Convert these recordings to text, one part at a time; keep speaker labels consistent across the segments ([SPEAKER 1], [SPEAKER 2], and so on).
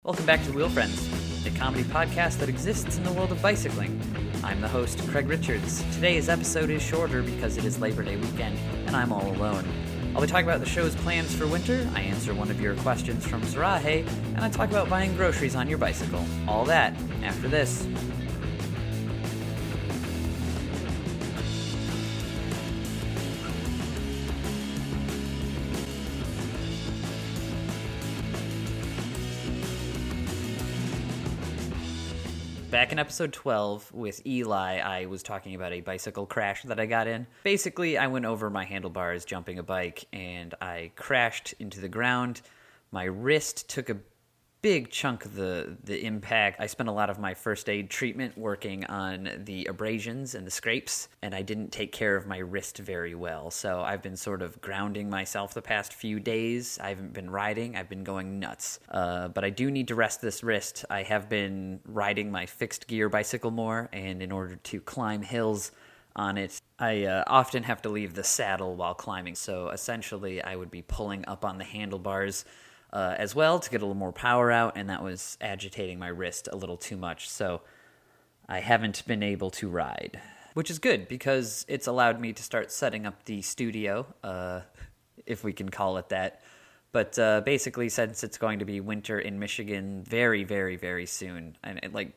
[SPEAKER 1] Welcome back to Wheel Friends, a comedy podcast that exists in the world of bicycling. I'm the host, Craig Richards. Today's episode is shorter because it is Labor Day weekend, and I'm all alone. I'll be talking about the show's plans for winter, I answer one of your questions from Sarahah, and I talk about buying groceries on your bicycle. All that after this. Back in episode 12 with Eli, I was talking about a bicycle crash that I got in. Basically, I went over my handlebars jumping a bike, and I crashed into the ground. My wrist took a big chunk of the impact. I spent a lot of my first aid treatment working on the abrasions and the scrapes, and I didn't take care of my wrist very well. So I've been sort of grounding myself the past few days. I haven't been riding. I've been going nuts. But I do need to rest this wrist. I have been riding my fixed gear bicycle more, and in order to climb hills on it, I often have to leave the saddle while climbing. So essentially, I would be pulling up on the handlebars as well to get a little more power out, and that was agitating my wrist a little too much, so I haven't been able to ride, which is good because it's allowed me to start setting up the studio, if we can call it that. But basically, since it's going to be winter in Michigan very, very, very soon, and it's going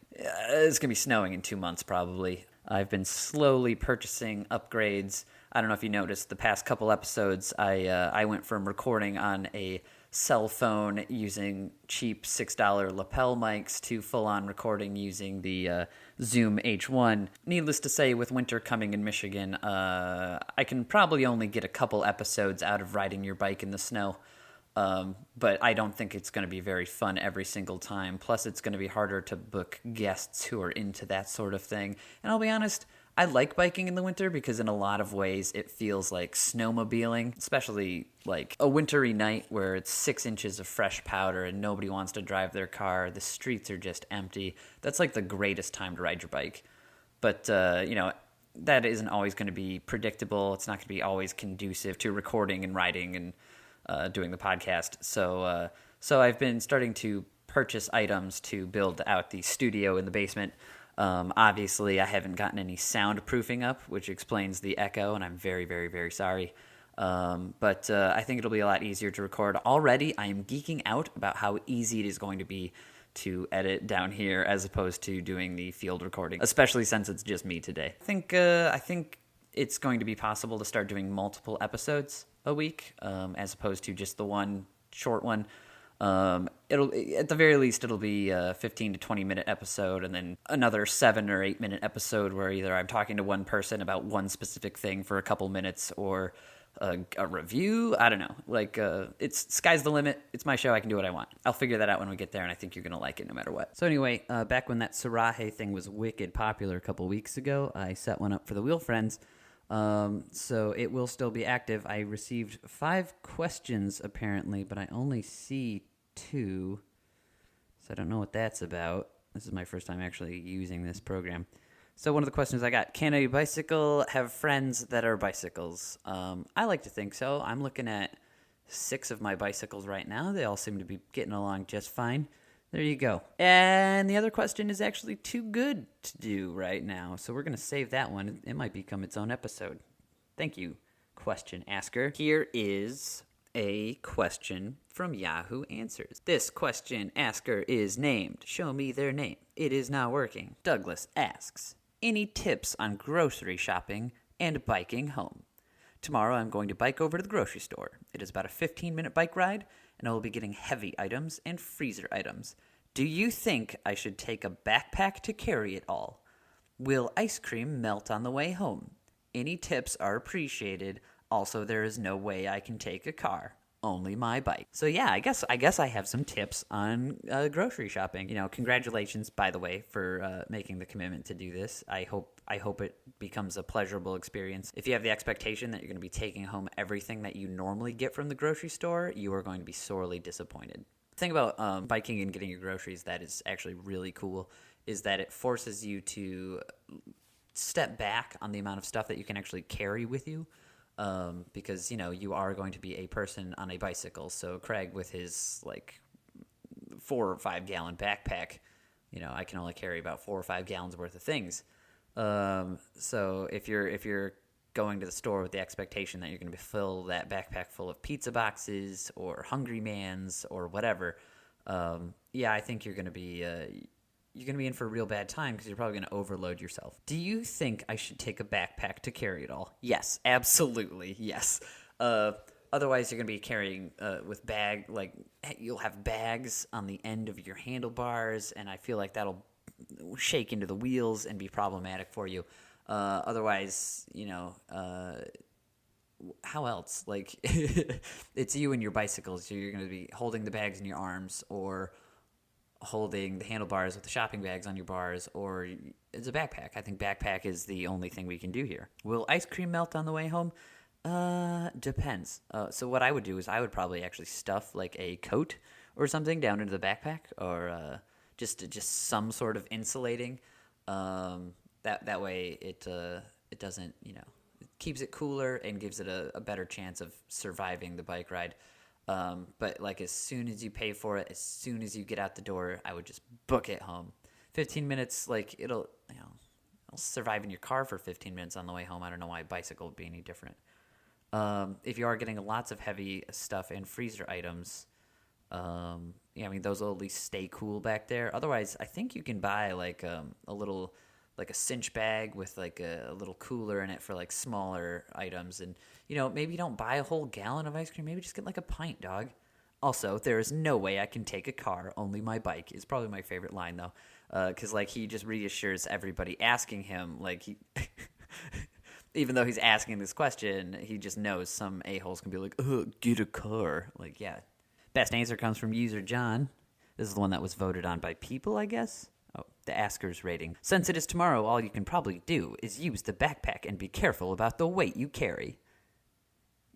[SPEAKER 1] to be snowing in 2 months probably, I've been slowly purchasing upgrades. I don't know if you noticed, the past couple episodes, I went from recording on a cell phone using cheap $6 lapel mics to full-on recording using the Zoom H1. Needless to say, with winter coming in Michigan, I can probably only get a couple episodes out of riding your bike in the snow. But I don't think it's going to be very fun every single time. Plus, it's going to be harder to book guests who are into that sort of thing. And I'll be honest, I like biking in the winter because in a lot of ways it feels like snowmobiling, especially like a wintry night where it's 6 inches of fresh powder and nobody wants to drive their car. The streets are just empty. That's like the greatest time to ride your bike. But, that isn't always going to be predictable. It's not going to be always conducive to recording and riding and doing the podcast. So I've been starting to purchase items to build out the studio in the basement. Obviously, I haven't gotten any soundproofing up, which explains the echo, and I'm very, very, very sorry. But I think it'll be a lot easier to record. Already, I am geeking out about how easy it is going to be to edit down here as opposed to doing the field recording, especially since it's just me today. I think it's going to be possible to start doing multiple episodes a week, as opposed to just the one short one. It'll at the very least it'll be a 15 to 20 minute episode, and then another 7 or 8 minute episode where either I'm talking to one person about one specific thing for a couple minutes, or a review. I don't know. It's sky's the limit. It's my show. I can do what I want. I'll figure that out when we get there, and I think you're gonna like it no matter what. So anyway, back when that Sarahah thing was wicked popular a couple weeks ago, I set one up for the Wheel Friends. So it will still be active. I received 5 questions apparently, but I only see 2. So I don't know what that's about. This is my first time actually using this program. So one of the questions I got, can a bicycle have friends that are bicycles? I like to think so. I'm looking at 6 of my bicycles right now. They all seem to be getting along just fine. There you go. And the other question is actually too good to do right now, so we're going to save that one. It might become its own episode. Thank you, question asker. Here is a question from Yahoo Answers. This question asker is named. Show me their name. It is not working. Douglas asks, any tips on grocery shopping and biking home? Tomorrow I'm going to bike over to the grocery store. It is about a 15-minute bike ride, and I will be getting heavy items and freezer items. Do you think I should take a backpack to carry it all? Will ice cream melt on the way home? Any tips are appreciated. Also, there is no way I can take a car. Only my bike. So yeah, I guess I have some tips on grocery shopping. Congratulations, by the way, for making the commitment to do this. I hope it becomes a pleasurable experience. If you have the expectation that you're going to be taking home everything that you normally get from the grocery store, you are going to be sorely disappointed. The thing about biking and getting your groceries that is actually really cool is that it forces you to step back on the amount of stuff that you can actually carry with you. Because, you are going to be a person on a bicycle. So Craig, with his, 4 or 5 gallon backpack. I can only carry about 4 or 5 gallons worth of things. So if you're going to the store with the expectation that you're going to fill that backpack full of pizza boxes or Hungry Man's or whatever, I think you're going to be in for a real bad time because you're probably going to overload yourself. Do you think I should take a backpack to carry it all? Yes, absolutely, yes. Otherwise, you're going to be carrying you'll have bags on the end of your handlebars, and I feel like that'll shake into the wheels and be problematic for you. Otherwise, how else? Like, it's you and your bicycles, so you're going to be holding the bags in your arms or holding the handlebars with the shopping bags on your bars, or it's a backpack. I think backpack is the only thing we can do here. Will ice cream melt on the way home? Depends. So what I would do is I would probably actually stuff like a coat or something down into the backpack, or just some sort of insulating. That way it doesn't, it keeps it cooler and gives it a better chance of surviving the bike ride. But like as soon as you pay for it, as soon as you get out the door, I would just book it home. 15 minutes, like it'll survive in your car for 15 minutes on the way home. I don't know why a bicycle would be any different. If you are getting lots of heavy stuff and freezer items, those will at least stay cool back there. Otherwise, I think you can buy like a cinch bag with like a little cooler in it for like smaller items. And, maybe don't buy a whole gallon of ice cream. Maybe just get like a pint, dog. Also, there is no way I can take a car, only my bike is probably my favorite line, though. Because, he just reassures everybody asking him, even though he's asking this question, he just knows some a-holes can be like, get a car. Like, yeah. Best answer comes from user John. This is the one that was voted on by people, I guess. Oh, the asker's rating. Since it is tomorrow, all you can probably do is use the backpack and be careful about the weight you carry.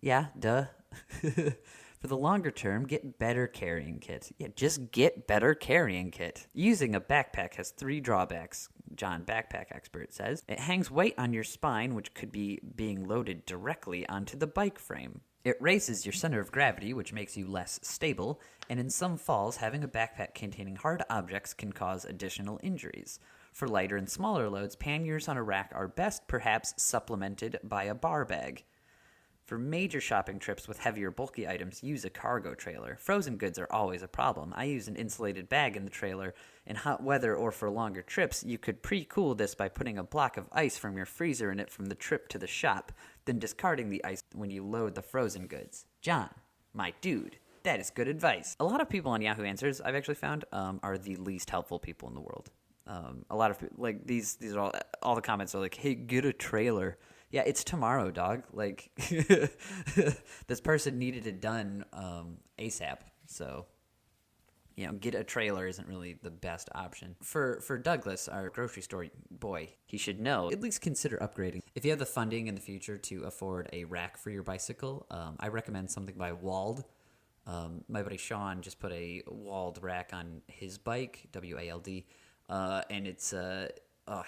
[SPEAKER 1] Yeah, duh. For the longer term, get better carrying kit. Yeah, just get better carrying kit. Using a backpack has 3 drawbacks, John, backpack expert, says. It hangs weight on your spine, which could be being loaded directly onto the bike frame. It raises your center of gravity, which makes you less stable, and in some falls, having a backpack containing hard objects can cause additional injuries. For lighter and smaller loads, panniers on a rack are best perhaps supplemented by a bar bag. For major shopping trips with heavier, bulky items, use a cargo trailer. Frozen goods are always a problem. I use an insulated bag in the trailer. In hot weather or for longer trips, you could pre-cool this by putting a block of ice from your freezer in it from the trip to the shop, then discarding the ice when you load the frozen goods. John, my dude, that is good advice. A lot of people on Yahoo Answers, I've actually found, are the least helpful people in the world. A lot of people, like, these are all the comments are like, hey, get a trailer. Yeah, it's tomorrow, dog. Like, this person needed it done ASAP. So, get a trailer isn't really the best option. For Douglas, our grocery store boy, he should know, at least consider upgrading. If you have the funding in the future to afford a rack for your bicycle, I recommend something by Wald. My buddy Sean just put a Wald rack on his bike, W-A-L-D, and it's...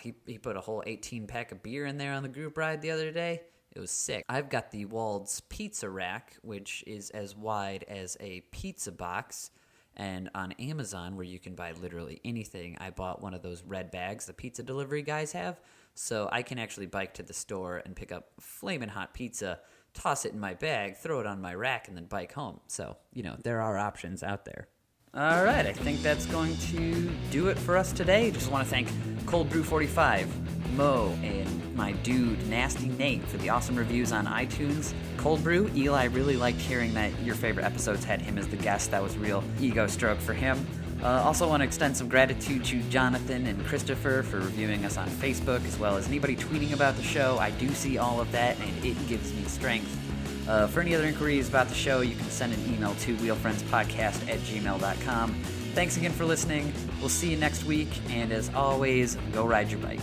[SPEAKER 1] he put a whole 18-pack of beer in there on the group ride the other day. It was sick. I've got the Wald's pizza rack, which is as wide as a pizza box. And on Amazon, where you can buy literally anything, I bought one of those red bags the pizza delivery guys have. So I can actually bike to the store and pick up flamin' hot pizza, toss it in my bag, throw it on my rack, and then bike home. So, there are options out there. All right, I think that's going to do it for us today. Just want to thank Cold Brew 45, Mo, and my dude, Nasty Nate, for the awesome reviews on iTunes. Cold Brew, Eli really liked hearing that your favorite episodes had him as the guest. That was a real ego stroke for him. Also want to extend some gratitude to Jonathan and Christopher for reviewing us on Facebook, as well as anybody tweeting about the show. I do see all of that, and it gives me strength. For any other inquiries about the show, you can send an email to wheelfriendspodcast@gmail.com. Thanks again for listening. We'll see you next week, and as always, go ride your bike.